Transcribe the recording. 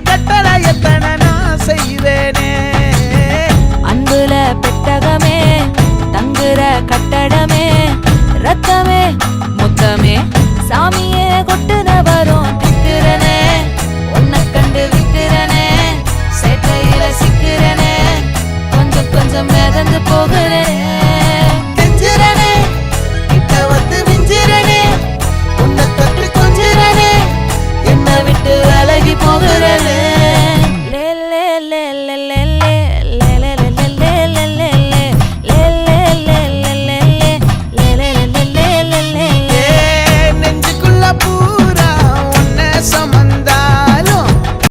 கட்டளை எத்தனை நான் செய்வேனே. அன்புல பெட்டகமே தங்குற கட்டடமே ரத்தமே முத்தமே சாமியே கொட்டுன வரும் திக்கிறனே. உன்னை கண்டு விக்கிறனே சேட்டையில சிக்கிறனே கொஞ்சம் கொஞ்சம் மிதந்து போகுற